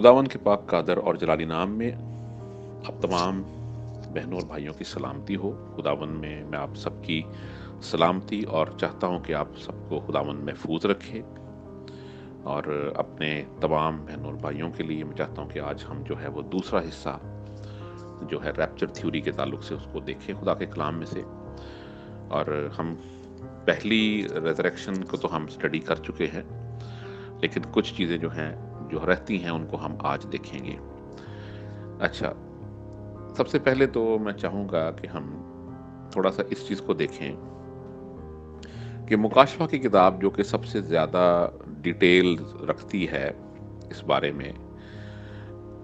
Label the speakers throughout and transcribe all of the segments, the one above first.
Speaker 1: खुदावंद के पाक कादर और जलाली नाम में आप तमाम बहनों और भाइयों की सलामती हो। खुदावंद में मैं आप सबकी सलामती और चाहता हूं कि आप सबको खुदावंद महफूज रखे। और अपने तमाम बहनों और भाइयों के लिए मैं चाहता हूं कि आज हम जो है वो दूसरा हिस्सा जो है रैप्चर थ्योरी के ताल्लुक से उसको देखें खुदा के कलाम में से। और हम पहली रेजरेक्शन को तो हम स्टडी कर चुके हैं, लेकिन कुछ चीज़ें जो हैं जो रहती हैं उनको हम आज देखेंगे। अच्छा, सबसे पहले तो मैं चाहूँगा कि हम थोड़ा सा इस चीज़ को देखें कि मुकाशफा की किताब जो कि सबसे ज़्यादा डिटेल रखती है इस बारे में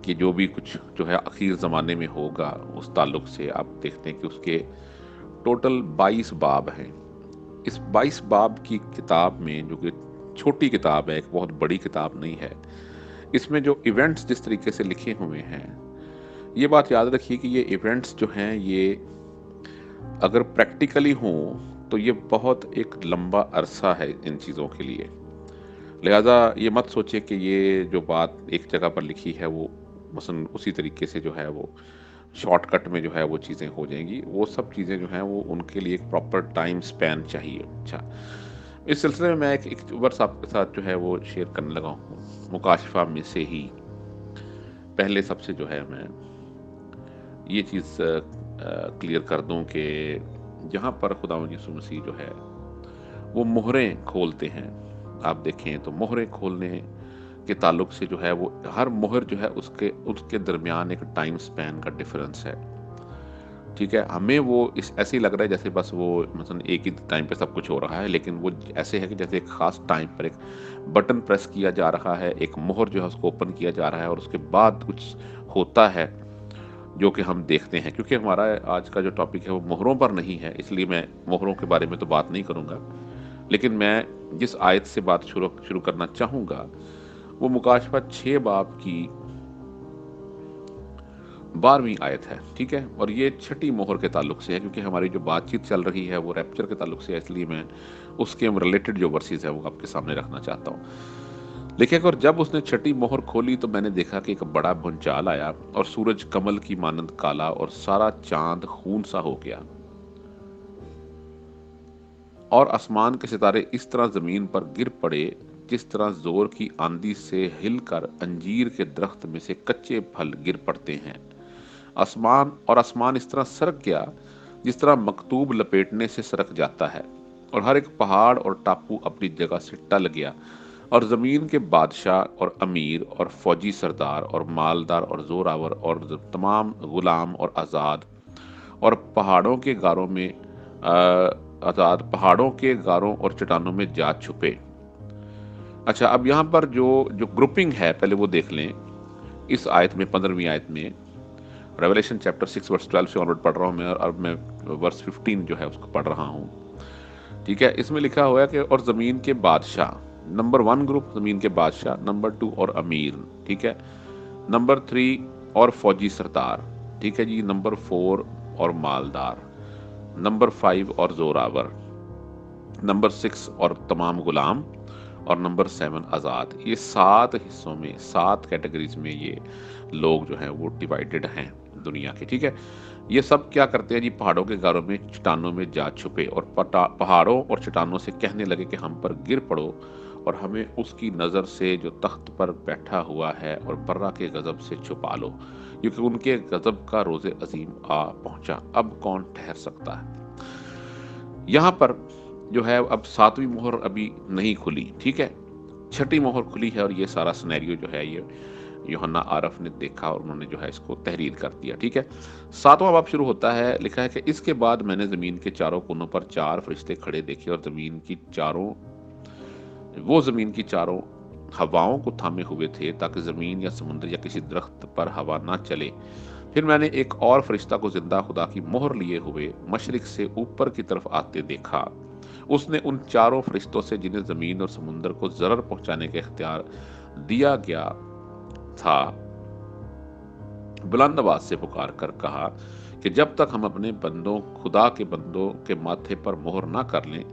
Speaker 1: कि जो भी कुछ जो है आखिर ज़माने में होगा, उस ताल्लुक से आप देखते हैं कि उसके टोटल 22 बाब हैं। इस 22 बाब की किताब में, जो कि छोटी किताब है, एक बहुत बड़ी किताब नहीं है, इसमें जो इवेंट्स जिस तरीके से लिखे हुए हैं, ये बात याद रखिए कि ये इवेंट्स जो हैं ये अगर प्रैक्टिकली हों तो ये बहुत एक लंबा अरसा है इन चीज़ों के लिए। लिहाजा ये मत सोचिए कि ये जो बात एक जगह पर लिखी है वो मसलन उसी तरीके से जो है वो शॉर्टकट में जो है वो चीज़ें हो जाएंगी। वो सब चीज़ें जो हैं वो उनके लिए एक प्रॉपर टाइम स्पैन चाहिए। अच्छा, इस सिलसिले में मैं एक वर्स आपके साथ जो है वो शेयर करने लगा हूँ मुकाशफा में से ही। पहले सबसे जो है मैं ये चीज़ क्लियर कर दूं कि जहाँ पर खुदावंद यीशु मसीह जो है वो मोहरें खोलते हैं, आप देखें तो मोहरें खोलने के ताल्लुक से जो है वो हर मोहर जो है उसके उसके दरमियान एक टाइम स्पैन का डिफरेंस है। ठीक है, हमें वो इस ऐसे ही लग रहा है जैसे बस वो मतलब एक ही टाइम पे सब कुछ हो रहा है, लेकिन वो ऐसे है कि जैसे एक खास टाइम पर एक बटन प्रेस किया जा रहा है, एक मोहर जो है उसको ओपन किया जा रहा है और उसके बाद कुछ होता है जो कि हम देखते हैं। क्योंकि हमारा आज का जो टॉपिक है वो मोहरों पर नहीं है, इसलिए मैं मोहरों के बारे में तो बात नहीं करूंगा, लेकिन मैं जिस आयत से बात शुरू करना चाहूंगा वो मुकाशफा 6 बाब की 12वीं आयत है। ठीक है, और ये छठी मोहर के ताल्लुक से है, क्योंकि हमारी जो बातचीत चल रही है वो रैप्चर के ताल्लुक से है, इसलिए मैं उसके रिलेटेड जो वर्सेस है वो आपके सामने रखना चाहता हूँ। देखिए, और जब उसने छठी मोहर खोली तो मैंने देखा कि एक बड़ा भूचाल आया और सूरज कमल की मानंद काला और सारा चांद खून सा हो गया और आसमान के सितारे इस तरह जमीन पर गिर पड़े जिस तरह जोर की आंधी से हिलकर अंजीर के दरख्त में से कच्चे फल गिर पड़ते हैं। आसमान इस तरह सरक गया जिस तरह मकतूब लपेटने से सरक जाता है, और हर एक पहाड़ और टापू अपनी जगह से टल गया, और जमीन के बादशाह और अमीर और फौजी सरदार और मालदार और जोरावर और तमाम गुलाम और आज़ाद और पहाड़ों के गारों और चट्टानों में जा छुपे। अच्छा, अब यहाँ पर जो जो ग्रुपिंग है पहले वो देख लें। इस आयत में 15वीं आयत में, रेवलेशन चैप्टर 6 वर्स 12 से ऑनवर्ड पढ़ रहा हूँ मैं, और अब मैं वर्स 15 जो है उसको पढ़ रहा हूँ। ठीक है, इसमें लिखा हुआ है कि और जमीन के बादशाह, नंबर 1 ग्रुप जमीन के बादशाह, नंबर 2 और अमीर, ठीक है, नंबर 3 और फौजी सरदार, ठीक है जी, नंबर 4 और मालदार, नंबर 5 और जोरावर, नंबर 6 और तमाम गुलाम, और नंबर 7 आज़ाद। ये 7 हिस्सों में 7 कैटेगरीज में ये लोग जो हैं वो डिवाइडेड हैं दुनिया के। ठीक है, ये सब क्या करते हैं जी, पहाड़ों के गारों में चट्टानों में जा छुपे और पहाड़ों और चट्टानों से कहने लगे कि हम पर गिर पड़ो और हमें उसकी नज़र से जो तख्त पर बैठा हुआ है और बर्रा के गजब से छुपा लो, क्योंकि उनके गजब का रोज़े अजीम आ पहुंचा, अब कौन ठहर सकता है। यहाँ पर जो है अब 7वीं मोहर अभी नहीं खुली, ठीक है, छठी मोहर खुली है, और ये सारा सिनेरियो जो है ये यूहन्ना आरफ ने देखा और उन्होंने जो है इसको तहरीर कर दिया। ठीक है, 7वां बाब शुरू होता है, लिखा है कि इसके बाद मैंने जमीन के चारों कोनों पर 4 फरिश्ते खड़े देखे और जमीन की चारों हवाओं को थामे हुए थे ताकि जमीन या समुद्र या किसी दरख्त पर हवा ना चले। फिर मैंने एक और फरिश्ता को जिंदा खुदा की मोहर लिए हुए मशरिक से ऊपर की तरफ आते देखा। उसने उन 4 फरिश्तों से, जिन्हें जमीन और समुद्र को जरर पहुंचाने का इख्तियार दिया गया था, बुलंद आवाज से पुकार कर कहा कि जब तक हम अपने खुदा के बंदों के माथे पर मोहर ना कर लें,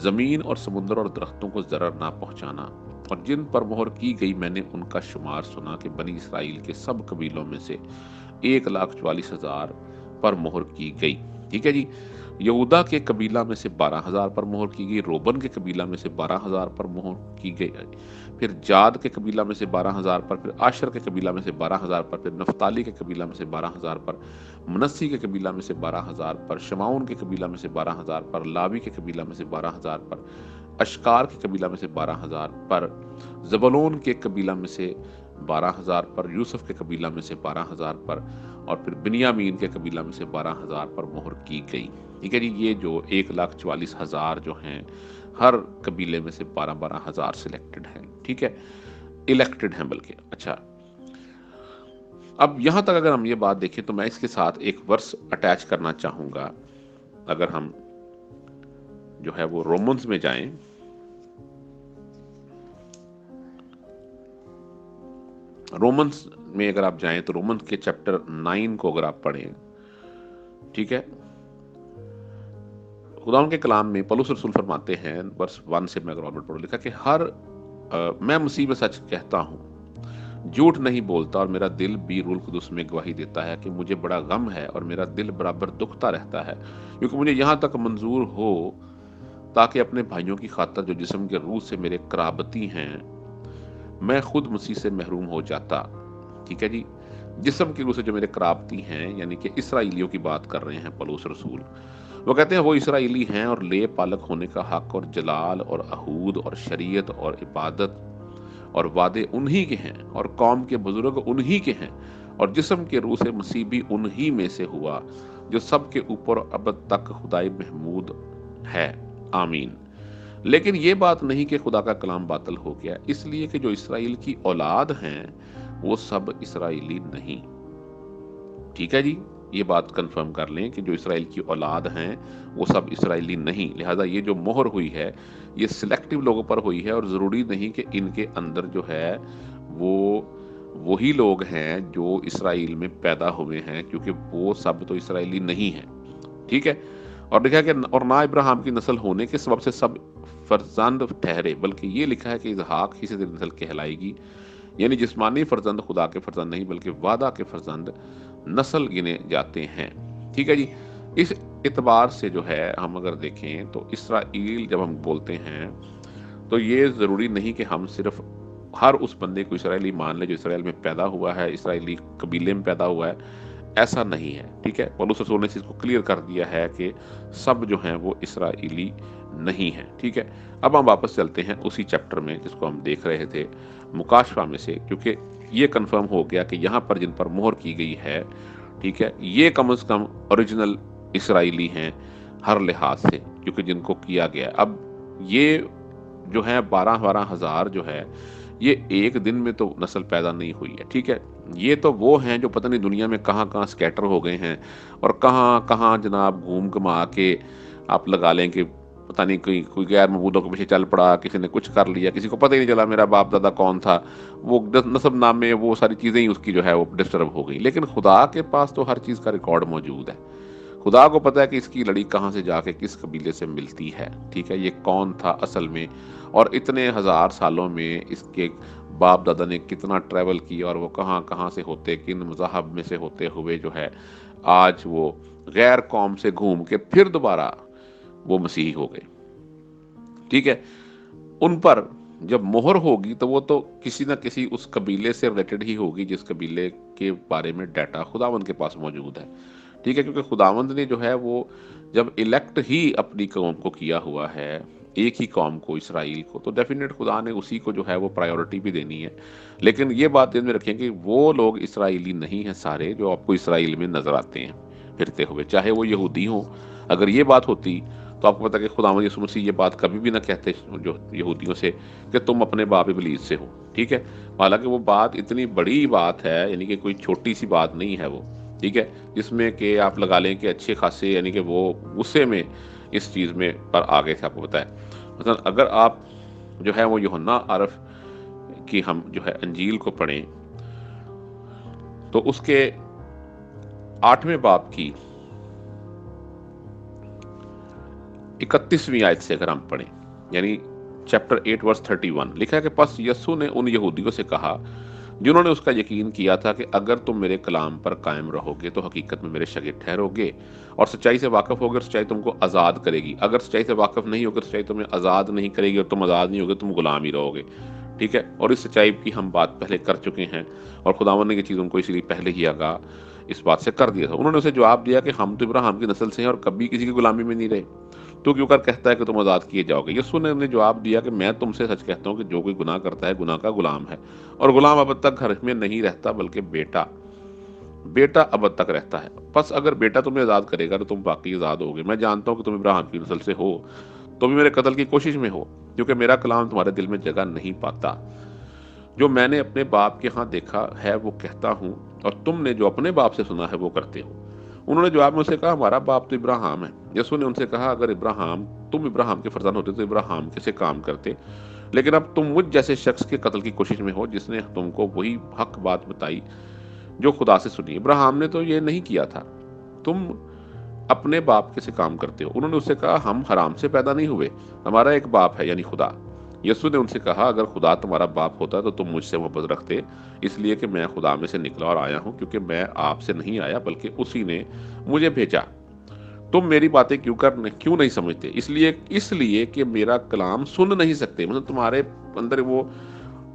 Speaker 1: जमीन और समुद्र और दरख्तों को जरर ना पहुंचाना। اور جن پر مہر کی گئی میں نے ان کا شمار سنا کہ بنی اسرائیل کے سب قبیلوں میں سے 1,44,000 پر مہر کی گئی. ٹھیک ہے جی. یہودا کے قبیلہ میں سے 12,000 پر مہر کی گئی. روبن کے قبیلہ میں سے 12,000 پر مہر کی گئی. پھر جاد کے قبیلہ میں سے 12,000 پر, پھر آشر کے قبیلہ میں سے 12,000 پر, پھر نفتالی کے قبیلہ میں سے 12,000 پر, منسی کے قبیلہ میں سے 12,000 پر, شمعون کے قبیلہ میں سے 12,000 پر, لاوی کے قبیلہ میں سے 12,000 پر, اشکار کے قبیلہ میں سے 12,000 پر, زبلون کے قبیلہ میں سے 12,000 پر, یوسف کے قبیلہ میں سے 12,000 پر, اور پھر بنیامین کے قبیلہ میں سے 12,000 پر مہر کی گئی. ٹھیک ہے جی. یہ جو 1,44,000 جو ہیں ہر قبیلے میں سے 12,000 سلیکٹڈ ہیں. ٹھیک ہے, الیکٹڈ ہیں بلکہ. اچھا, اب یہاں تک اگر ہم یہ بات دیکھیں تو میں اس کے ساتھ ایک ورس اٹیچ کرنا چاہوں گا. اگر ہم جو ہے وہ رومنز میں جائیں, رومنز میں اگر آپ جائیں تو رومنز کے چیپٹر 9 کو اگر آپ پڑھیں, ٹھیک ہے, خدا کے کلام میں پولس رسول فرماتے ہیں, ورس 1 سے میں اگر اور پڑھوں, لکھا کہ میں مسیح میں سچ کہتا ہوں, جھوٹ نہیں بولتا, اور میرا دل بھی روح القدس میں گواہی دیتا ہے کہ مجھے بڑا غم ہے اور میرا دل برابر دکھتا رہتا ہے, کیونکہ مجھے یہاں تک منظور ہو تاکہ اپنے بھائیوں کی خاطر جو جسم کے روح سے میرے قرابتی ہیں میں خود مسیح سے محروم ہو جاتا. ٹھیک ہے جی. جسم کی روح سے جو میرے قرابتی ہیں, یعنی کہ اسرائیلیوں کی بات کر رہے ہیں پولس رسول. وہ کہتے ہیں وہ اسرائیلی ہیں اور لے پالک ہونے کا حق اور جلال اور عہود اور شریعت اور عبادت اور وعدے انہی کے ہیں, اور قوم کے بزرگ انہی کے ہیں, اور جسم کے روح سے مسیح بھی انہی میں سے ہوا جو سب کے اوپر ابد تک خدائے محمود ہے. آمین. لیکن یہ بات نہیں کہ خدا کا کلام باطل ہو گیا, اس لیے کہ جو اسرائیل کی اولاد ہیں وہ سب اسرائیلی نہیں. ٹھیک ہے جی. یہ بات کنفرم کر لیں کہ جو اسرائیل کی اولاد ہیں وہ سب اسرائیلی نہیں. لہذا یہ جو مہر ہوئی ہے یہ سلیکٹیو لوگوں پر ہوئی ہے, اور ضروری نہیں کہ ان کے اندر جو ہے وہ وہی لوگ ہیں جو اسرائیل میں پیدا ہوئے ہیں, کیونکہ وہ سب تو اسرائیلی نہیں ہیں. ٹھیک ہے. اور لکھا کہ اور نہ ابراہیم کی نسل ہونے کے سبب سے سب فرزند ٹھہرے, بلکہ یہ لکھا ہے کہ اسحاق ہی سے نسل کہلائے گی, یعنی جسمانی فرزند خدا کے فرزند نہیں بلکہ وعدہ کے فرزند نسل گنے جاتے ہیں. ٹھیک ہے جی. اس اعتبار سے جو ہے ہم اگر دیکھیں تو اسرائیل جب ہم بولتے ہیں تو یہ ضروری نہیں کہ ہم صرف ہر اس بندے کو اسرائیلی مان لیں جو اسرائیل میں پیدا ہوا ہے, اسرائیلی قبیلے میں پیدا ہوا ہے. ایسا نہیں ہے. ٹھیک ہے. پولس رسول نے اس چیز کو کلیئر کر دیا ہے کہ سب جو ہیں وہ اسرائیلی نہیں ہیں. ٹھیک ہے. اب ہم واپس چلتے ہیں اسی چیپٹر میں جس کو ہم دیکھ رہے تھے مکاشفہ میں سے, کیونکہ یہ کنفرم ہو گیا کہ یہاں پر جن پر مہر کی گئی ہے, ٹھیک ہے, یہ کم از کم اوریجنل اسرائیلی ہیں ہر لحاظ سے, کیونکہ جن کو کیا گیا. اب یہ جو ہے 12,000 جو ہے یہ ایک دن میں تو نسل پیدا نہیں ہوئی ہے. ٹھیک ہے. یہ تو وہ ہیں جو پتہ نہیں دنیا میں کہاں کہاں سکیٹر ہو گئے ہیں, اور کہاں کہاں جناب گھوم گھما کے آپ لگا لیں کہ پتہ نہیں کوئی غیر معبودوں کے پیچھے چل پڑا, کسی نے کچھ کر لیا, کسی کو پتہ ہی نہیں چلا میرا باپ دادا کون تھا, وہ نسب نامے وہ ساری چیزیں ہی اس کی جو ہے وہ ڈسٹرب ہو گئی. لیکن خدا کے پاس تو ہر چیز کا ریکارڈ موجود ہے. خدا کو پتہ ہے کہ اس کی لڑی کہاں سے جا کے کس قبیلے سے ملتی ہے. ٹھیک ہے. یہ کون تھا اصل میں, اور اتنے ہزار سالوں میں اس کے باپ دادا نے کتنا ٹریول کیا, اور وہ کہاں کہاں سے ہوتے, کن مذاہب میں سے ہوتے ہوئے جو ہے آج وہ غیر قوم سے گھوم کے پھر دوبارہ وہ مسیحی ہو گئے. ٹھیک ہے. ان پر جب مہر ہوگی تو وہ تو کسی نہ کسی اس قبیلے سے ریلیٹڈ ہی ہوگی جس قبیلے کے بارے میں ڈیٹا خداوند کے پاس موجود ہے. ٹھیک ہے. کیونکہ خداوند نے جو ہے وہ جب الیکٹ ہی اپنی قوم کو کیا ہوا ہے, ایک ہی قوم کو, اسرائیل کو, تو ڈیفینیٹ خدا نے اسی کو جو ہے وہ پرائیورٹی بھی دینی ہے. لیکن یہ بات دل میں رکھیں کہ وہ لوگ اسرائیلی نہیں ہیں سارے جو آپ کو اسرائیل میں نظر آتے ہیں پھرتے ہوئے, چاہے وہ یہودی ہوں. اگر یہ بات ہوتی تو آپ کو پتا کہ خداوند یسوع مسیح یہ بات کبھی بھی نہ کہتے جو یہودیوں سے کہ تم اپنے باپ ابلیس سے ہو. ٹھیک ہے. حالانکہ وہ بات اتنی بڑی بات ہے, یعنی کہ کوئی چھوٹی سی بات نہیں ہے وہ. ٹھیک ہے. جس میں کہ آپ لگا لیں کہ اچھے خاصے, یعنی کہ وہ غصے میں اس چیز میں پر آگے سے آپ کو بتائیں. مثلا اگر آپ جو ہے وہ یوحنا عارف کی ہم جو ہے انجیل کو پڑھیں تو اس کے 8ویں باب کی 31ویں آیت سے اگر ہم پڑھیں, یعنی चैप्टर 8 वर्स 31 लिखा है कि पस यस्सु ने उन यहूदियों से कहा जिन्होंने उसका यकीन किया था कि अगर तुम मेरे कलाम पर कायम रहोगे तो हकीकत में मेरे शागिर्द ठहरोगे और सच्चाई से वाकफ होगे और सच्चाई तुमको आज़ाद करेगी। अगर सच्चाई से वाकफ नहीं होगे, सच्चाई तुम्हें आज़ाद नहीं करेगी और तुम आज़ाद नहीं होगे, तुम गुलाम ही रहोगे। ठीक है, और इस सच्चाई की हम बात पहले कर चुके हैं और खुदावंद ने ये चीज़ उनको इसलिए पहले ही आगाह इस बात से कर दिया था। उन्होंने उसे जवाब दिया कि हम तो इब्राहिम की नस्ल से हैं और कभी किसी की गुलामी में नहीं रहे, तो क्यों कर कहता है कि तुम आज़ाद किए जाओगे। यीशु ने उन्हें जवाब दिया कि मैं तुमसे सच कहता हूँ कि जो कोई गुनाह करता है गुनाह का गुलाम है, और गुलाम अब तक घर में नहीं रहता बल्कि बेटा बेटा अब तक रहता है। बस अगर बेटा तुम्हें आज़ाद करेगा तो तुम बाकी आज़ाद होगे। मैं जानता हूँ कि तुम इब्राहिम की नस्ल से हो, तो भी मेरे कत्ल की कोशिश में हो, क्योंकि मेरा कलाम तुम्हारे दिल में जगह नहीं पाता। जो मैंने अपने बाप के यहाँ देखा है वो कहता हूँ, और तुमने जो अपने बाप से सुना है वो करते हो। उन्होंने जवाब में उनसे कहा, हमारा बाप तो इब्राहिम है। यीशु ने उनसे कहा, अगर तुम इब्राहिम के फर्जंद होते तो इब्राहिम कैसे काम करते, लेकिन अब तुम मुझ जैसे शख्स के कत्ल की कोशिश में हो जिसने तुमको वही हक बात बताई जो खुदा से सुनी। इब्राहिम ने तो ये नहीं किया था, तुम अपने बाप कैसे काम करते हो। उन्होंने उससे कहा, हम हराम से पैदा नहीं हुए, हमारा एक बाप है यानी खुदा। यीशु ने उनसे कहा, अगर खुदा तुम्हारा बाप होता तो तुम मुझसे मोहब्बत रखते, इसलिए कि मैं खुदा में से निकला और आया हूँ, क्योंकि मैं आपसे नहीं आया बल्कि उसी ने मुझे भेजा। तुम मेरी बातें क्यों नहीं समझते, इसलिए इसलिए कि मेरा कलाम सुन नहीं सकते। मतलब तुम्हारे अंदर वो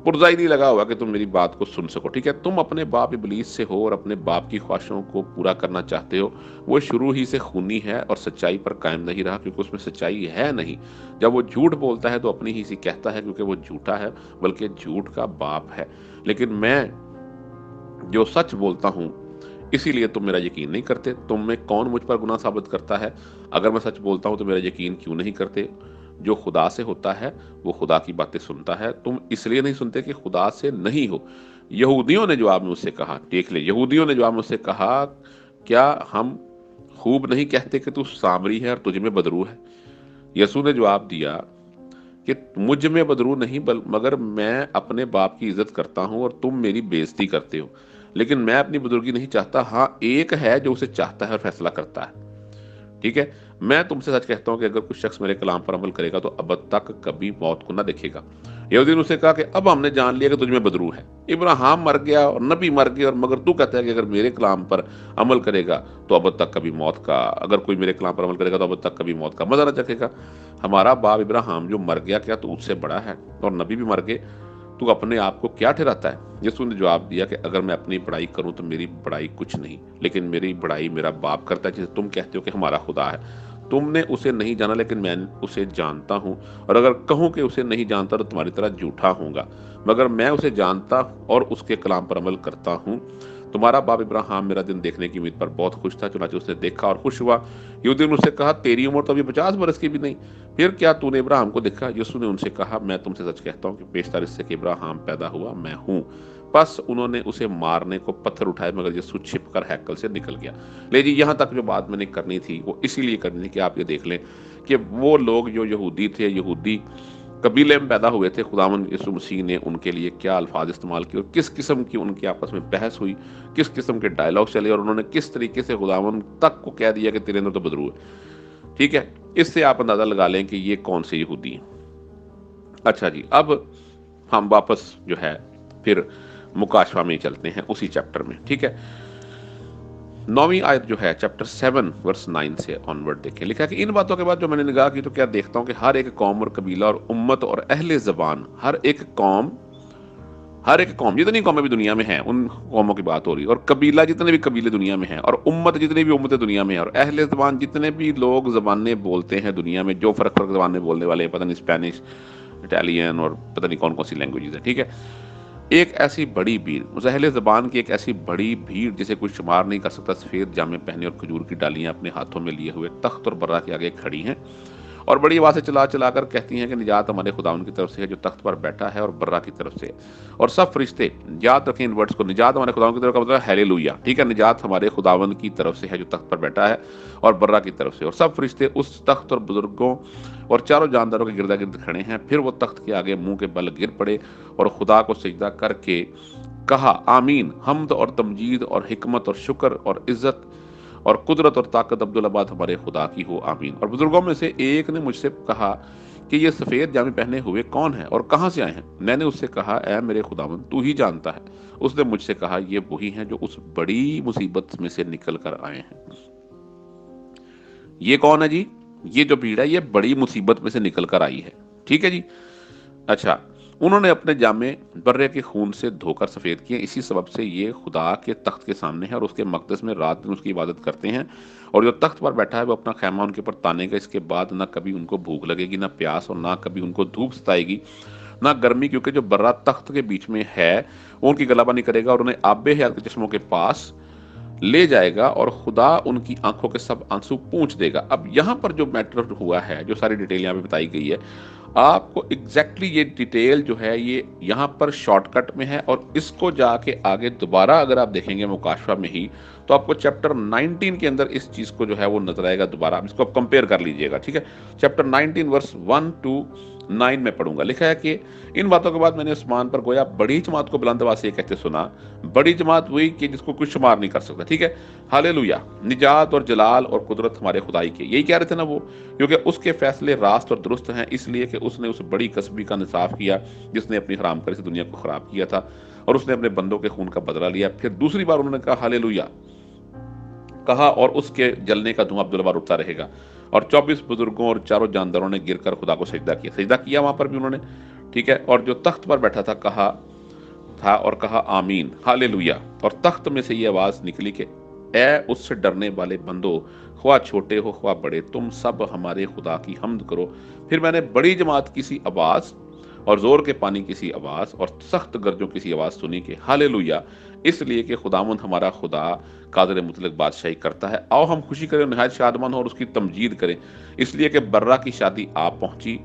Speaker 1: पुर्जा ही नहीं लगा हुआ कि तुम मेरी बात को सुन सको। ठीक है, तुम अपने बाप इबलीस से हो और अपने बाप की ख्वाहिशों को पूरा करना चाहते हो। वो शुरू ही से खूनी है और सच्चाई पर कायम नहीं रहा, क्योंकि उसमें सच्चाई है नहीं। जब वो झूठ बोलता है तो अपनी ही सी कहता है, क्योंकि वो झूठा है, बल्कि झूठ का बाप है। लेकिन मैं जो सच बोलता हूँ इसीलिए तुम मेरा यकीन नहीं करते। तुम में कौन मुझ पर गुनाह साबित करता है? अगर मैं सच बोलता हूँ तो मेरा यकीन क्यों नहीं करते? जो खुदा से होता है वो खुदा की बातें सुनता है, तुम इसलिए नहीं सुनते कि खुदा से नहीं हो। यहूदियों ने जवाब में उससे कहा, देख ले, यहूदियों ने जवाब में उससे कहा, क्या हम खूब नहीं कहते कि तू सामरी है और तुझ में बदरू है? यसू ने जवाब दिया कि मुझ में बदरू नहीं, मगर मैं अपने बाप की इज्जत करता हूँ और तुम मेरी बेइज्जती करते हो। लेकिन मैं अपनी बुजुर्गी नहीं चाहता, हाँ एक है जो उसे चाहता है और फैसला करता है। ठीक है, मैं तुमसे सच कहता हूं कि अगर कुछ शख्स मेरे कलाम पर अमल करेगा तो अब तक कभी मौत को न देखेगा। यहूदी ने उससे कहा कि अब हमने जान लिया कि तुझ में बदरू है। इब्राहिम मर गया और नबी मर गए, और मगर तू कहता है कि अगर मेरे कलाम पर अमल करेगा तो अब तक कभी मौत का, अगर कोई मेरे कलाम पर अमल करेगा तो अब तक कभी मौत का मजा न चखेगा। हमारा बाप इब्राहिम जो मर गया, क्या तू उससे बड़ा है? और नबी भी मर गए, तू अपने आप को क्या ठहराता है? यीशु ने जवाब दिया कि अगर मैं अपनी बड़ाई करूं तो मेरी बड़ाई कुछ नहीं, लेकिन मेरी बड़ाई मेरा बाप करता है जिसे तुम कहते हो कि हमारा खुदा है। तुमने उसे नहीं जाना, लेकिन मैं उसे जानता हूं, और अगर कहूं कि उसे नहीं जानता तो तुम्हारी तरह झूठा होऊंगा। मगर मैं उसे जानता और उसके कलाम पर अमल करता हूं। तुम्हारा बाप इब्राहिम मेरा दिन देखने की उम्मीद पर बहुत खुश था, चुनांचे उसने देखा और खुश हुआ। यहूदी ने उससे कहा, तेरी उम्र तो अभी 50 बरस की भी नहीं, फिर क्या तूने इब्राहिम को देखा? यीशु ने उनसे कहा, मैं तुमसे सच कहता हूँ कि पेशतर इससे कि इब्राहिम पैदा हुआ मैं हूँ। बस उन्होंने उसे मारने को पत्थर उठाए, मगर यीशु छिपकर हैकल से निकल गया। ले जी, यहाँ तक जो बात मैंने करनी थी वो इसीलिए करनी थी कि आप ये देख लें कि वो लोग जो यहूदी थे, यहूदी कबीले में पैदा हुए थे, खुदावंद यीशु मसीह ने उनके लिए क्या अल्फाज इस्तेमाल किए और किस किस्म की उनकी आपस में बहस हुई, किस किस्म के डायलॉग चले, और उन्होंने किस तरीके से खुदावंद तक को कह दिया कि तेरे अंदर तो बदरू है। ठीक है, इससे आप अंदाजा लगा लें कि ये कौन से यहूदी हैं। अच्छा जी, अब हम वापस जो है फिर मुकाशवा में चलते हैं उसी चैप्टर में। ठीक है, 9वीं आयत जो है चैप्टर 7 वर्स 9 से ऑनवर्ड देखें। लिखा है कि इन बातों के बाद जो मैंने निगाह की तो क्या देखता हूं कि हर एक कौम और कबीला और उम्मत और अहले ज़बान, हर एक कौम जितनी कौमें भी दुनिया में हैं उन कौमों की बात हो रही है, और कबीला जितने भी कबीले दुनिया में हैं, और उम्मत जितनी भी उम्मतें दुनिया में हैं, और अहले ज़बान जितने भी लोग ज़बानें बोलते हैं दुनिया में, जो फ़र्क ज़बानें बोलने वाले हैं, पता नहीं स्पेनिश, इटालियन और पता नहीं कौन कौन सी लैंग्वेजेस है। ठीक है, एक ऐसी बड़ी भीड़, उस अहले ज़बान की एक ऐसी बड़ी भीड़ जिसे कोई शुमार नहीं कर सकता, सफ़ेद जामे पहने और खजूर की डालियां अपने हाथों में लिए हुए तख्त और बर्रा के आगे खड़ी हैं, और बड़ी आवाज़ से चिल्ला चिल्ला कर कहती हैं कि निजात हमारे खुदावन की तरफ से है जो तख्त पर बैठा है और बर्रा की तरफ से है। और सब फरिश्ते, याद रखें इन वर्ड्स को, निजात हमारे खुदावन की तरफ का मतलब हालेलुया। ठीक है, निजात हमारे खुदावन की तरफ से है जो तख्त पर बैठा है और बर्रा की तरफ से, और सब फरिश्ते उस तख्त और बुजुर्गों और चारों जानदारों के गिरदा गिर्द खड़े हैं। फिर वो तख्त के आगे मुंह के बल गिर पड़े और खुदा को सजदा करके कहा, आमीन, हम्द और तमजीद और हिकमत और शुक्र और इज्जत और कुदरत और ताकत अब्दुल आबाद हमारे खुदा की हो, आमीन। और बुजुर्गों में से एक ने मुझसे कहा کہ یہ سفید جامے پہنے ہوئے کون ہیں اور کہاں سے آئے ہیں؟ میں نے اس سے کہا اے میرے خداوند تو ہی جانتا ہے۔ اس نے مجھ سے کہا یہ وہی ہیں جو اس بڑی مصیبت میں سے نکل کر آئے ہیں۔ یہ کون ہے جی؟ یہ جو بھیڑ ہے یہ بڑی مصیبت میں سے نکل کر آئی ہے، ٹھیک ہے جی۔ اچھا، انہوں نے اپنے جامے برے کے خون سے دھو کر سفید کیے، اسی سبب سے یہ خدا کے تخت کے سامنے ہے اور اس کے مقدس میں رات دن اس کی عبادت کرتے ہیں، اور جو تخت پر بیٹھا ہے وہ اپنا خیمہ ان کے اوپر تانے گا۔ اس کے بعد نہ کبھی ان کو بھوک لگے گی، نہ پیاس، اور نہ کبھی ان کو دھوپ ستائے گی، نہ گرمی، کیونکہ جو برہ تخت کے بیچ میں ہے وہ ان کی غلبہ نہیں کرے گا، اور انہیں آب حیات کے چشموں کے پاس لے جائے گا، اور خدا ان کی آنکھوں کے سب آنسو پونچھ دے گا۔ اب یہاں پر جو میٹر ہوا ہے، جو ساری ڈیٹیل یہاں پہ بتائی گئی ہے، آپ کو ایگزیکٹلی یہ ڈیٹیل جو ہے یہ یہاں پر شارٹ کٹ میں ہے، اور اس کو جا کے آگے دوبارہ اگر آپ دیکھیں گے مکاشفہ میں ہی تو آپ کو چیپٹر 19 کے اندر اس چیز کو جو ہے وہ نظر آئے گا دوبارہ۔ اس کو آپ کمپیئر کر لیجئے گا، ٹھیک ہے۔ چیپٹر 19 ورس 1 to 9 میں پڑھوں گا۔ لکھا ہے کہ ان باتوں کے بعد میں نے آسمان پر گویا بڑی جماعت کو بلند آواز سے یہ کہتے سنا۔ بڑی جماعت وہی کہ جس کو کوئی شمار نہیں کر سکتا، ٹھیک ہے۔ ہالےلویا، نجات اور جلال اور قدرت ہمارے خدائی کے، یہی کہہ رہے تھے نا وہ، کیونکہ اس کے فیصلے راست اور درست ہیں، اس لیے کہ اس نے اس بڑی کسبی کا انصاف کیا جس نے اپنی حرام کاری سے دنیا کو خراب کیا تھا، اور اس نے اپنے بندوں کے خون کا بدلہ لیا۔ پھر دوسری بار انہوں نے کہا ہالےلویا کہا، اور اس کے جلنے کا دھواں عبدالبار اٹھتا رہے گا، اور 24 بزرگوں اور چاروں جانداروں نے گر کر خدا کو سجدہ کیا وہاں پر بھی انہوں نے، ٹھیک ہے۔ اور جو تخت پر بیٹھا تھا اور کہا آمین، ہالےلویا، اور تخت میں سے یہ آواز نکلی کہ اے اس سے ڈرنے والے بندو، خواہ چھوٹے ہو خواہ بڑے، تم سب ہمارے خدا کی حمد کرو۔ پھر میں نے بڑی جماعت کی سی آواز اور زور کے پانی کی سی آواز اور سخت گرجوں کی سی آواز سنی کہ ہالےلویا، اس لیے کہ خداوند ہمارا خدا قادر مطلق بادشاہی کرتا ہے۔ آؤ ہم خوشی کریں، نہایت شادمان ہو اور اس کی تمجید کریں، اس لیے کہ برہ کی شادی آپ پہنچی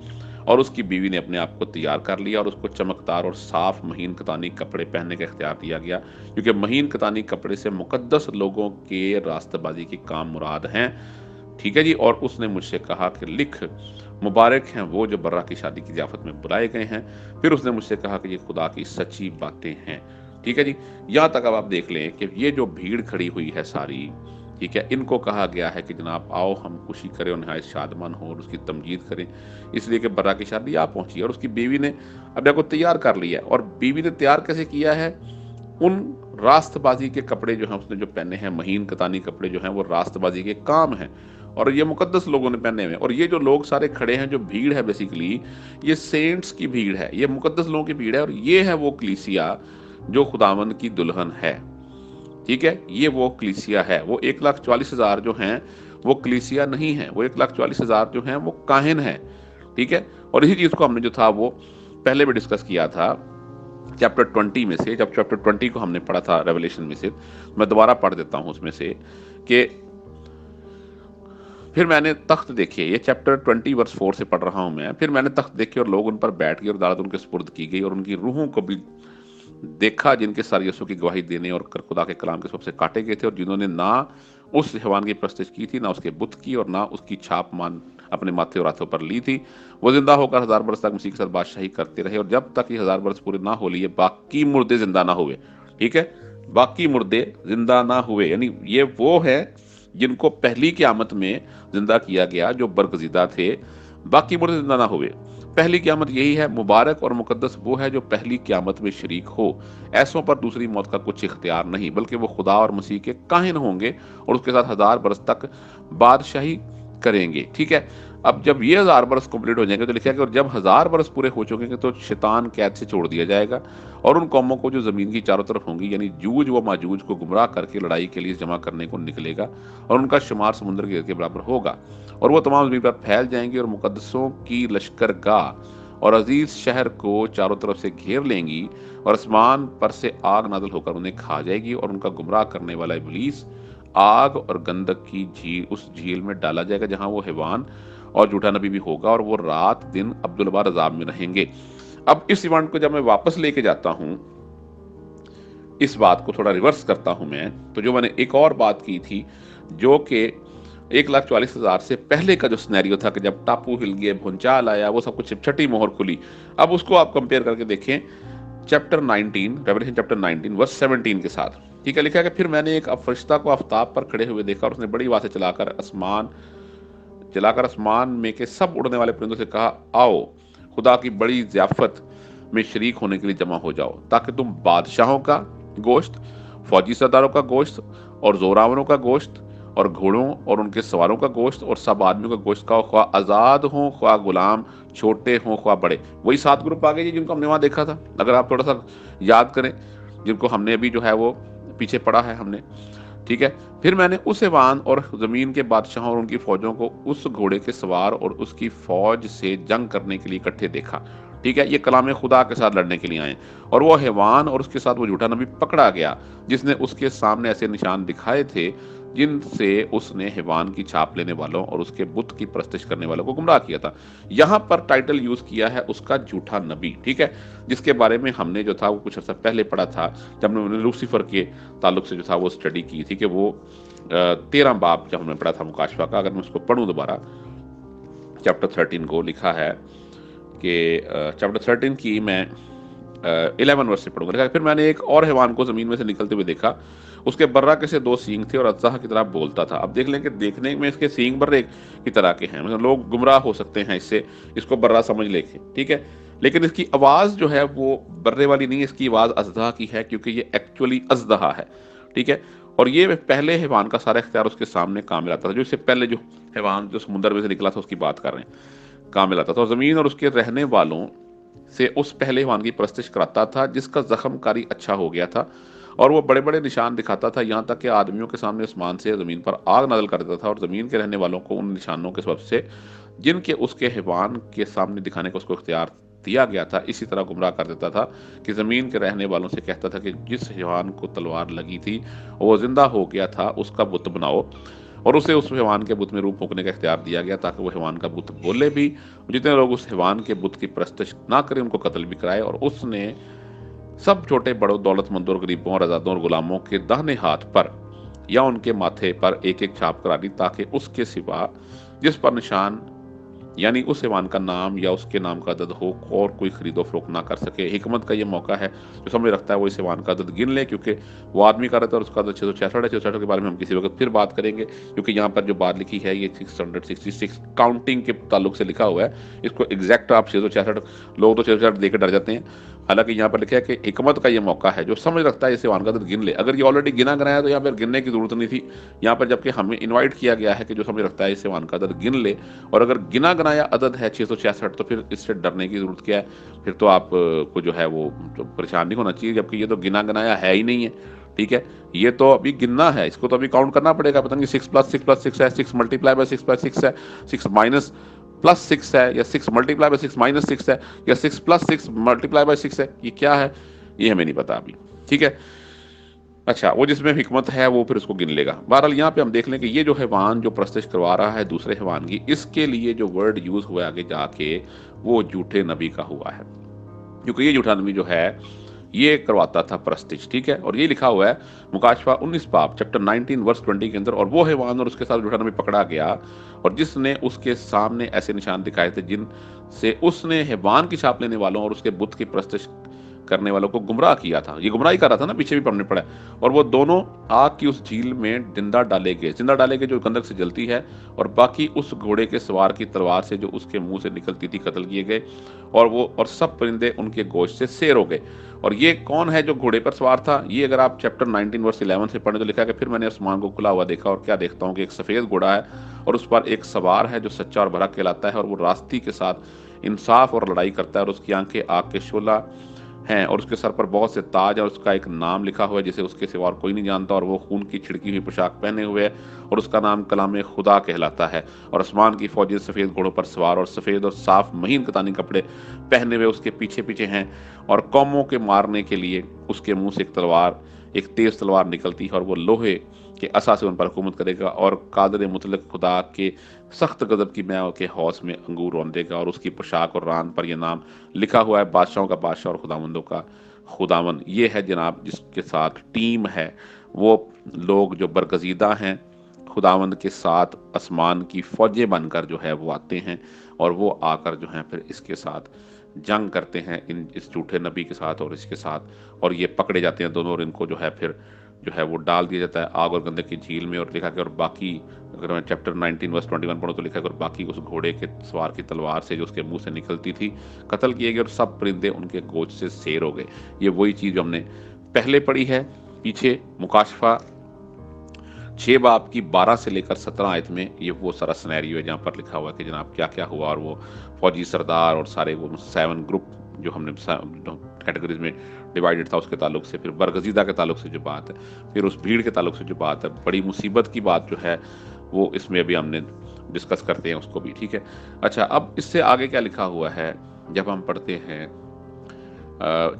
Speaker 1: اور اس کی بیوی نے اپنے آپ کو تیار کر لیا، اور اس کو چمکدار اور صاف مہین کتانی کپڑے پہننے کا اختیار دیا گیا، کیونکہ مہین کتانی کپڑے سے مقدس لوگوں کے راستہ بازی کے کام مراد ہیں، ٹھیک ہے جی۔ اور اس نے مجھ سے کہا کہ لکھ، مبارک ہیں وہ جو برہ کی شادی کی ضیافت میں بلائے گئے ہیں۔ پھر اس نے مجھ سے کہا کہ یہ خدا کی سچی باتیں ہیں، ٹھیک ہے جی۔ یہاں تک اب آپ دیکھ لیں کہ یہ جو بھیڑ کھڑی ہوئی ہے ساری، ٹھیک ہے، ان کو کہا گیا ہے کہ جناب آؤ ہم خوشی کریں اور نہایت شادمان ہوں اور اس کی تمجید کریں، اس لیے کہ برہ کی شادی آپ پہنچی ہے اور اس کی بیوی نے اپنے کو تیار کر لیا ہے۔ اور بیوی نے تیار کیسے کیا ہے؟ ان راست بازی کے کپڑے جو ہیں اس نے جو پہنے ہیں، مہین کتانی کپڑے جو ہیں وہ راست بازی کے کام ہیں، اور یہ مقدس لوگوں نے پہنے ہوئے ہیں۔ اور یہ جو لوگ سارے کھڑے ہیں، جو بھیڑ ہے، بیسیکلی یہ سینٹس کی بھیڑ ہے، یہ مقدس لوگوں کی بھیڑ ہے، اور یہ ہے وہ کلیسیا جو خداوند کی دلہن ہے، ٹھیک ہے۔ یہ وہ کلیسیا ہے، وہ 1,44,000 جو ہیں وہ کلیسیا نہیں ہیں، وہ 1,44,000 جو ہیں وہ کاہن ہیں، ٹھیک ہے۔ اور اسی چیز کو ہم نے جو تھا وہ پہلے بھی ڈسکس کیا تھا چیپٹر 20 میں سے، جب چیپٹر 20 کو ہم نے پڑھا تھا ریولیشن میں سے، میں دوبارہ پڑھ دیتا ہوں اس میں سے کہ پھر میں نے تخت دیکھے، یہ چیپٹر 20 ورس 4 سے پڑھ رہا ہوں میں۔ پھر میں نے تخت دیکھے اور لوگ ان پر بیٹھ گئے اور عدالت ان کے سپرد کی گئی، اور ان کی روحوں کو بھی دیکھا جن کے سر یسوع کی گواہی دینے اور خدا کے کلام کے سبب سے کاٹے گئے تھے، اور جنہوں نے نہ اس حیوان کی پرستش کی تھی، نہ اس کے بت کی، اور نہ اس کی چھاپ مان اپنے ماتھے اور ہاتھوں پر لی تھی۔ وہ زندہ ہو کر 1000 برس تک مسیح کے ساتھ بادشاہی کرتے رہے، اور جب تک یہ 1000 برس پورے نہ ہو لیے باقی مردے زندہ نہ ہوئے، ٹھیک ہے۔ باقی مردے زندہ نہ ہوئے، یعنی یہ وہ ہے جن کو پہلی قیامت میں زندہ کیا گیا، جو برگزیدہ تھے، باقی مردے زندہ نہ ہوئے۔ پہلی قیامت یہی ہے، مبارک اور مقدس وہ ہے جو پہلی قیامت میں شریک ہو۔ ایسوں پر دوسری موت کا کچھ اختیار نہیں، بلکہ وہ خدا اور مسیح کے کاہن ہوں گے اور اس کے ساتھ 1000 برس تک بادشاہی کریں گے، ٹھیک ہے۔ اب جب یہ 1000 برس کمپلیٹ ہو جائیں گے تو لکھا ہے کہ اور جب 1000 برس پورے ہو چکیں گے تو شیطان قید سے چھوڑ دیا جائے گا، اور ان قوموں کو جو زمین کی چاروں طرف ہوں گی، یعنی جوج و ماجوج کو گمراہ کر کے لڑائی کے لیے جمع کرنے کو نکلے گا، اور ان کا شمار سمندر کے برابر ہوگا، اور وہ تمام زمین پر پھیل جائیں گے اور مقدسوں کی لشکر گاہ اور عزیز شہر کو چاروں طرف سے گھیر لیں گی، اور آسمان پر سے آگ نازل ہو کر انہیں کھا جائے گی، اور ان کا گمراہ کرنے والا ابلیس آگ اور گندک کی جھیل، اس جھیل میں ڈالا جائے گا جہاں وہ حیوان اور جھوٹا نبی بھی ہوگا، اور وہ رات دن عبدالبار عذاب میں رہیں گے۔ اب اس ایونٹ کو جب میں واپس لے کے جاتا ہوں، اس بات کو تھوڑا ریورس کرتا ہوں میں، تو جو میں نے ایک اور بات کی تھی جو کہ 1,44,000 سے پہلے کا جو سینیریو تھا کہ جب ٹاپو ہل گئے، بھونچال آیا، وہ سب کچھ چھٹی مہر کھلی، اب اس کو آپ کمپیئر کر کے دیکھیں چیپٹر 19 ریولیشن چیپٹر 19 ورس 17 کے ساتھ، ٹھیک ہے۔ لکھا ہے کہ پھر میں نے ایک فرشتہ کو آفتاب پر کھڑے ہوئے دیکھا، اور اس نے بڑی آواز سے چلا کر آسمان जलाकर आसमान में के सब उड़ने वाले परिंदों से कहा, आओ खुदा की बड़ी ज़ियाफत में शरीक होने के लिए जमा हो जाओ, ताकि तुम बादशाहों का गोश्त, फौजी सरदारों का गोश्त और जोरावरों का गोश्त और घोड़ों और उनके सवारों का गोश्त और सब आदमियों का गोश्त खाओ, ख्वाह आज़ाद हों ख्वाह गुलाम, छोटे हों ख्वाह बड़े। वही 7 ग्रुप आ गए जी जिनको हमने वहाँ देखा था, अगर आप थोड़ा सा याद करें, जिनको हमने अभी जो है वो पीछे पढ़ा है हमने, ठीक है। फिर मैंने उस हैवान और जमीन के बादशाहों और उनकी फौजों को उस घोड़े के सवार और उसकी फौज से जंग करने के लिए इकट्ठे देखा, ठीक है। ये कलाम खुदा के साथ लड़ने के लिए आए, और वो हैवान और उसके साथ वो झूठा नबी पकड़ा गया, जिसने उसके सामने ऐसे निशान दिखाए थे जिनसे उसने हैवान की छाप लेने वालों और उसके बुत की परस्तिश करने वालों को गुमराह किया था। यहाँ पर टाइटल यूज किया है उसका झूठा नबी, ठीक है, जिसके बारे में हमने जो था वो कुछ अर्सा पहले पढ़ा था, जब हमने लूसीफर के ताल्लुक से जो था वो स्टडी की थी, कि वो 13 बाब जब हमने पढ़ा था मुकाशफा का। अगर मैं उसको पढ़ूं दोबारा, चैप्टर 13 को लिखा है कि चैप्टर 13 की मैं 11 वर्ष से पढ़ूंगा। फिर मैंने एक और हैवान को जमीन में से निकलते हुए देखा, उसके बर्रा के से 2 सींग थे और अज्जा की तरह बोलता था। अब देख लें कि देखने में इसके सींग बर्रे की तरह के हैं, मतलब लोग गुमराह हो सकते हैं इससे, इसको बर्रा समझ लेके, ठीक है। लेकिन इसकी आवाज जो है वो बर्रे वाली नहीं है, इसकी आवाज अजदा की है, क्योंकि ये एक्चुअली अजदहा है, ठीक है। और ये पहले हैवान का सारा इख्तियार उसके सामने कामिल आता था, जो इससे पहले जो हैवान जो समुद्र में से निकला था उसकी बात कर रहे हैं, कामिल आता था, और जमीन और उसके रहने वालों से उस पहले हैवान की परस्तिश कराता था जिसका जख्मकारी अच्छा हो गया था, और वो बड़े बड़े निशान दिखाता था, यहाँ तक कि आदमियों के सामने आसमान से ज़मीन पर आग नाज़िल कर देता था, और ज़मीन के रहने वालों को उन निशानों के सबब से जिनके उसके हैवान के सामने दिखाने का उसको इख्तियार दिया गया था इसी तरह गुमराह कर देता था, कि ज़मीन के रहने वालों से कहता था कि जिस हैवान को तलवार लगी थी और वो जिंदा हो गया था उसका बुत बनाओ, और उसे उस हैवान के बुत में रूप फूंकने का इख्तियार दिया गया, ताकि वो हैवान का बुत बोले भी, जितने लोग उस हैवान के बुत की परस्तिश ना करें उनको कत्ल भी कराए। और उसने सब छोटे बड़ों, दौलतमंदों और गरीबों और आज़ादों और गुलामों के दाहिने हाथ पर या उनके माथे पर एक एक छाप करा दी, ताकि उसके सिवा जिस पर निशान यानी उस हैवान का नाम या उसके नाम का अदद हो और कोई खरीदो फरोख्त ना कर सके। हिकमत का ये मौका है, जो समझ रखता है वो इस हैवान का अदद गिन ले, क्योंकि वो आदमी का रहता है और उसका अदद 666 है। 666 के बारे में हम किसी वक्त फिर बात करेंगे, क्योंकि यहाँ पर जो बात लिखी है ये 666 काउंटिंग के ताल्लुक से लिखा हुआ है। इसको एग्जैक्ट आप 666 लोग तो 666 देकर डर जाते हैं, हालांकि यहाँ पर लिखा है कि हिकमत का ये मौका है, जो समझ रखता है इस हैवान का अदद गिन ले। अगर ये ऑलरेडी गिना गिनाया तो यहाँ पर गिनने की जरूरत नहीं थी, यहाँ पर जबकि हमें इन्वाइट किया गया है कि जो समझ रखता है इस हैवान का अदद गिन ले, और अगर गिना गिनाया अदद है 666 तो फिर इससे डरने की जरूरत क्या है, फिर तो आप को जो है वो तो परेशान नहीं होना चाहिए, जबकि ये तो गिना गिनाया है ही नहीं है, ठीक है। ये तो अभी गिनना है, इसको तो अभी काउंट करना पड़ेगा, पता नहीं 6 + 6 + 6 है, 6 × 6 + 6 है, 6 - 6 है, या 6 × 6 - 6 है, या 6 + 6 × 6 है, ये क्या है ये हमें नहीं पता अभी, ठीक है। अच्छा, वो जिसमें हिकमत है वो फिर उसको गिन लेगा। बहरहाल यहाँ पे हम देख लें कि ये जो हैवान जो परस्तिश करवा रहा है दूसरे हैवान की, इसके लिए जो वर्ड यूज हुआ आगे जाके वो झूठे नबी का हुआ है, क्योंकि ये झूठा नबी जो है ये करवाता था परस्तिश, ठीक है। और ये लिखा हुआ है मुकाशफा 19 बाब चैप्टर 19 वर्स 20 के अंदर, और वो हैवान और उसके साथ झूठा नबी पकड़ा गया, और जिसने उसके सामने ऐसे निशान दिखाए थे जिनसे उसने हैवान की छाप लेने वालों और उसके बुत की परस्तिश करने वालों को गुमराह किया था। ये गुमराही कर रहा था ना, पीछे भी पढ़ने पड़ा है। और वो दोनों आग की उस झील में जिंदा डाले गए जो गंधक से जलती है, और बाकी उस घोड़े के सवार की तलवार से जो उसके मुंह से निकलती थी कत्ल किए गए, और सब परिंदे उनके गोश्त से सैर हो गए। और ये कौन है जो घोड़े पर सवार था? ये अगर आप चैप्टर 19 वर्स 11 से पढ़े तो लिखा है कि फिर मैंने आसमान को खुला हुआ देखा, और क्या देखता हूँ कि एक सफेद घोड़ा है और उस पर एक सवार है जो सच्चा और भला कहलाता है, और वो रास्ती के साथ इंसाफ और लड़ाई करता है, और उसकी आंखें आग के शोला हैं, और उसके सर पर बहुत से ताज और उसका एक नाम लिखा हुआ है जिसे उसके सिवा और कोई नहीं जानता, और वो खून की छिड़की हुई पोशाक पहने हुए है, और उसका नाम कलाम खुदा कहलाता है। और आसमान की फौजें सफ़ेद घोड़ों पर सवार और सफ़ेद और साफ महीन कतानी कपड़े पहने हुए उसके पीछे पीछे हैं, और कौमों के मारने के लिए उसके मुंह से एक तेज तलवार निकलती है, और वो लोहे के असा से उन पर हुकूमत करेगा, और कादर मुतलक खुदा के सख्त गजब की मैं के हौस में अंगूर रौंदेगा। और उसकी पोशाक और रान पर यह नाम लिखा हुआ है, बादशाहों का बादशाह और खुदावंदों का खुदावन। ये है जनाब जिसके साथ टीम है, वो लोग जो बरगजीदा हैं खुदावंद के साथ आसमान की फौजें बनकर जो है वो आते हैं, और वो आकर जो है फिर इसके साथ जंग करते हैं, इस झूठे नबी के साथ और इसके साथ, और ये पकड़े जाते हैं दोनों, और इनको जो है फिर جو ہے وہ ڈال دیا جاتا ہے آگ اور گندک کی جھیل میں، اور لکھا کہ اور باقی، اگر میں چیپٹر 19 ورس 21 پڑھوں تو لکھا کہ اور باقی اس گھوڑے کے سوار کی تلوار سے جو اس کے منہ سے نکلتی تھی قتل کیے گئے، اور سب پرندے ان کے گوشت سے سیر ہو گئے۔ یہ وہی چیز جو ہم نے پہلے پڑھی ہے پیچھے مکاشفہ 6 باب کی 12 سے لے کر 17 آیت میں، یہ وہ سارا سنیریو ہے جہاں پر لکھا ہوا ہے کہ جناب کیا کیا ہوا، اور وہ فوجی سردار اور سارے وہ 7 گروپ جو ہم نے کیٹیگریز میں ڈیوائیڈڈ تھا اس کے تعلق سے، پھر برگزیدہ کے تعلق سے جو بات ہے، پھر اس بھیڑ کے تعلق سے جو بات ہے، بڑی مصیبت کی بات جو ہے وہ اس میں ابھی ہم نے ڈسکس کرتے ہیں اس کو بھی، ٹھیک ہے۔ اچھا، اب اس سے آگے کیا لکھا ہوا ہے جب ہم پڑھتے ہیں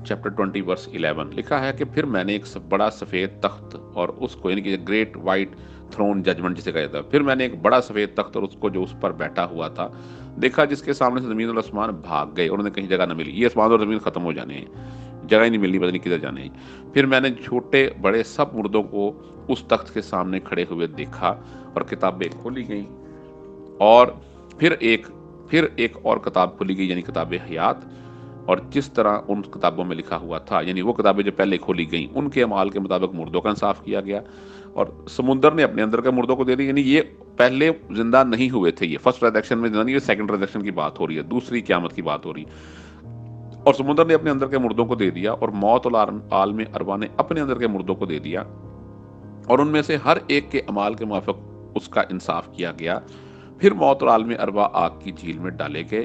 Speaker 1: چیپٹر 20 ورس 11، لکھا ہے کہ پھر میں نے ایک بڑا سفید تخت اور اس کو، یعنی کہ گریٹ وائٹ تھرون ججمنٹ جسے کہا جاتا ہے، پھر میں نے ایک بڑا سفید تخت اور اس کو جو اس پر بیٹھا ہوا تھا دیکھا، جس کے سامنے سے زمین اور آسمان بھاگ گئے اور انہیں کہیں جگہ نہ ملی۔ یہ آسمان اور زمین ختم ہو جانے ہیں، جگہ ہی نہیں ملنی، پتہ نہیں کدھر جانے ہیں۔ پھر میں نے چھوٹے بڑے سب مردوں کو اس تخت کے سامنے کھڑے ہوئے دیکھا، اور کتابیں کھولی گئیں، اور پھر ایک اور کتاب کھولی گئی، یعنی کتاب حیات، اور جس طرح ان کتابوں میں لکھا ہوا تھا، یعنی وہ کتابیں جو پہلے کھولی گئیں، ان کے اعمال کے مطابق مردوں کا انصاف کیا گیا، اور سمندر نے اپنے اندر کے مردوں کو دے دی۔ یعنی یہ پہلے زندہ نہیں ہوئے تھے، یہ فرسٹ ریزریکشن میں زندہ نہیں، یہ سیکنڈ ریزریکشن کی بات ہو رہی ہے، دوسری قیامت کی بات ہو رہی ہے۔ اور سمندر نے اپنے اندر کے مردوں کو دے دیا، اور موت اور عالم ارواح نے اپنے اندر کے مردوں کو دے دیا، اور ان میں سے ہر ایک کے اعمال کے موافق اس کا انصاف کیا گیا۔ پھر موت اور عالم ارواح آگ کی جھیل میں ڈالے گئے۔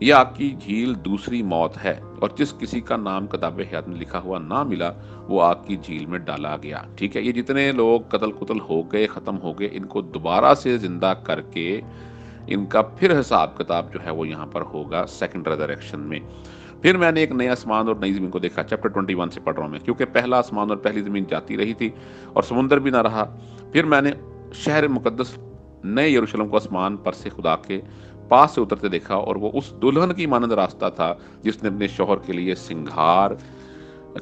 Speaker 1: یہ آگ کی جھیل دوسری موت ہے، اور جس کسی کا نام کتاب حیات میں لکھا ہوا نہ ملا وہ آگ کی جھیل میں ڈالا گیا، ٹھیک ہے۔ یہ جتنے لوگ قتل ہو گئے، ختم ہو گئے، ان کو دوبارہ سے زندہ کر کے ان کا پھر حساب کتاب جو ہے وہ یہاں پر ہوگا سیکنڈ ریزریکشن میں۔ پھر میں نے ایک نیا آسمان اور نئی زمین کو دیکھا، چیپٹر 21 سے پڑھ رہا ہوں میں، کیونکہ پہلا آسمان اور پہلی زمین جاتی رہی تھی اور سمندر بھی نہ رہا۔ پھر میں نے شہر مقدس نئے یروشلم کو آسمان پر سے خدا کے پاس سے اترتے دیکھا، اور وہ اس دلہن کی مانند راستہ تھا جس نے اپنے شوہر کے لیے سنگھار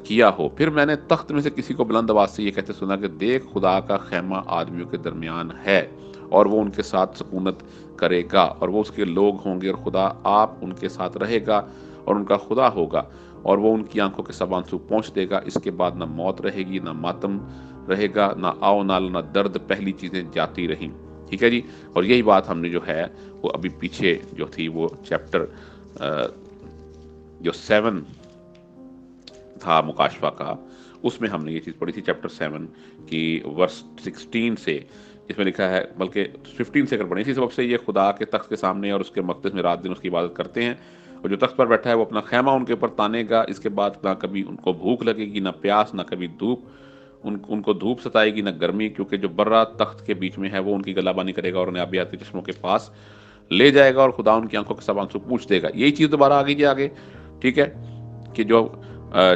Speaker 1: کیا ہو۔ پھر میں نے تخت میں سے کسی کو بلند آواز سے یہ کہتے سنا کہ دیکھ، خدا کا خیمہ آدمیوں کے درمیان ہے، اور وہ ان کے ساتھ سکونت کرے گا، اور وہ اس کے لوگ ہوں گے، اور خدا آپ ان کے ساتھ رہے گا اور ان کا خدا ہوگا، اور وہ ان کی آنکھوں کے سب آنسو پونچھ دے گا۔ اس کے بعد نہ موت رہے گی، نہ ماتم رہے گا، نہ آو نال، نہ درد، پہلی چیزیں جاتی رہیں، ٹھیک ہے جی۔ اور یہی بات ہم نے جو ہے وہ ابھی پیچھے جو تھی وہ چیپٹر جو 7 تھا مکاشفہ کا، اس میں ہم نے یہ چیز پڑھی تھی، چیپٹر 7 کی ورس 16 سے، جس میں لکھا ہے، بلکہ 15 سے اگر پڑھیں، اسی سبب سے یہ خدا کے تخت کے سامنے اور اس کے مقدس میں رات دن اس کی عبادت کرتے ہیں، اور جو تخت پر بیٹھا ہے وہ اپنا خیمہ ان کے اوپر تانے گا۔ اس کے بعد نہ کبھی ان کو بھوک لگے گی، نہ پیاس، نہ کبھی دھوپ، ان کو دھوپ ستائے گی، نہ گرمی، کیونکہ جو برہ تخت کے بیچ میں ہے وہ ان کی گلہ بانی کرے گا اور انہیں آبیات کے چشموں کے پاس لے جائے گا، اور خدا ان کی آنکھوں کے سب آنسو پوچھ دے گا۔ یہی چیز دوبارہ آگے جی آگے، ٹھیک ہے، کہ جو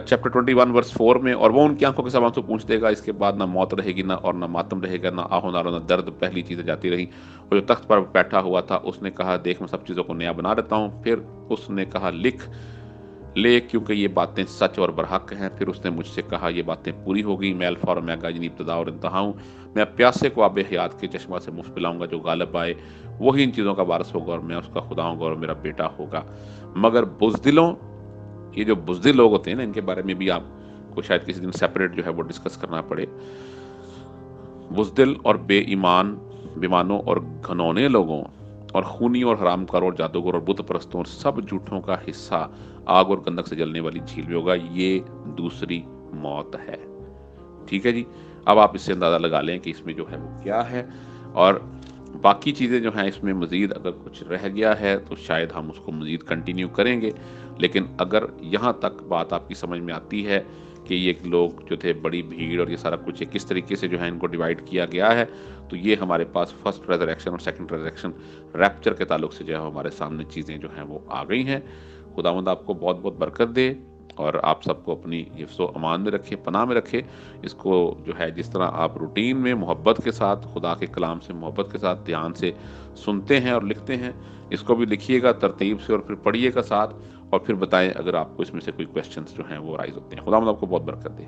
Speaker 1: چیپٹر 21 ورس 4 میں، اور وہ ان کی آنکھوں کے سب آنسو پوچھ دے گا۔ اس کے بعد نہ موت رہے گی، نہ اور نہ ماتم رہے گا، نہ آہو نالو، نہ درد، پہلی چیزیں جاتی رہی۔ اور جو تخت پر بیٹھا ہوا تھا اس نے کہا، دیکھ، میں سب چیزوں کو نیا بنا دیتا ہوں۔ پھر اس نے کہا، لکھ لے، کیونکہ یہ باتیں سچ اور برحق ہیں۔ پھر اس نے مجھ سے کہا، یہ باتیں پوری ہو گئی، میں الفا اور اومیگا، یعنی ابتدا اور انتہا ہوں۔ میں پیاسے کو آب حیات کے چشمہ سے مفت پلاؤں گا، جو غالب آئے وہی ان چیزوں کا وارث ہوگا، اور میں اس کا خدا ہوں گا اور میرا بیٹا ہوگا۔ مگر بزدلوں، یہ جو بزدل لوگ ہوتے ہیں نا، ان کے بارے میں بھی آپ کو شاید کسی دن سیپریٹ جو ہے وہ ڈسکس کرنا پڑے۔ بزدل اور بے ایمان، بیمانوں اور گھنونے لوگوں اور خونیوں اور حرام کاروں اور جادوگر اور بت پرستوں اور سب جھوٹوں کا حصہ آگ اور گندک سے جلنے والی جھیل میں ہوگا۔ یہ دوسری موت ہے، ٹھیک ہے جی۔ اب آپ اس سے اندازہ لگا لیں کہ اس میں جو ہے وہ کیا ہے، اور باقی چیزیں جو ہیں اس میں مزید اگر کچھ رہ گیا ہے تو شاید ہم اس کو مزید کنٹینیو کریں گے، لیکن اگر یہاں تک بات آپ کی سمجھ میں آتی ہے کہ یہ لوگ جو تھے، بڑی بھیڑ اور یہ سارا کچھ کس طریقے سے جو ہے ان کو ڈیوائیڈ کیا گیا ہے، تو یہ ہمارے پاس فرسٹ ریزریکشن اور سیکنڈ ریزریکشن، ریپچر کے تعلق سے جو ہے ہمارے سامنے چیزیں جو ہیں وہ آ گئی ہیں۔ خداوند آپ کو بہت بہت برکت دے، اور آپ سب کو اپنی حفظ و امان میں رکھے، پناہ میں رکھے۔ اس کو جو ہے جس طرح آپ روٹین میں محبت کے ساتھ، خدا کے کلام سے محبت کے ساتھ دھیان سے سنتے ہیں اور لکھتے ہیں، اس کو بھی لکھیے گا ترتیب سے، اور پھر پڑھیے گا ساتھ، اور پھر بتائیں اگر آپ کو اس میں سے کوئی کویسچنز جو ہیں وہ رائز ہوتے ہیں۔ خداوند آپ کو بہت برکت دے۔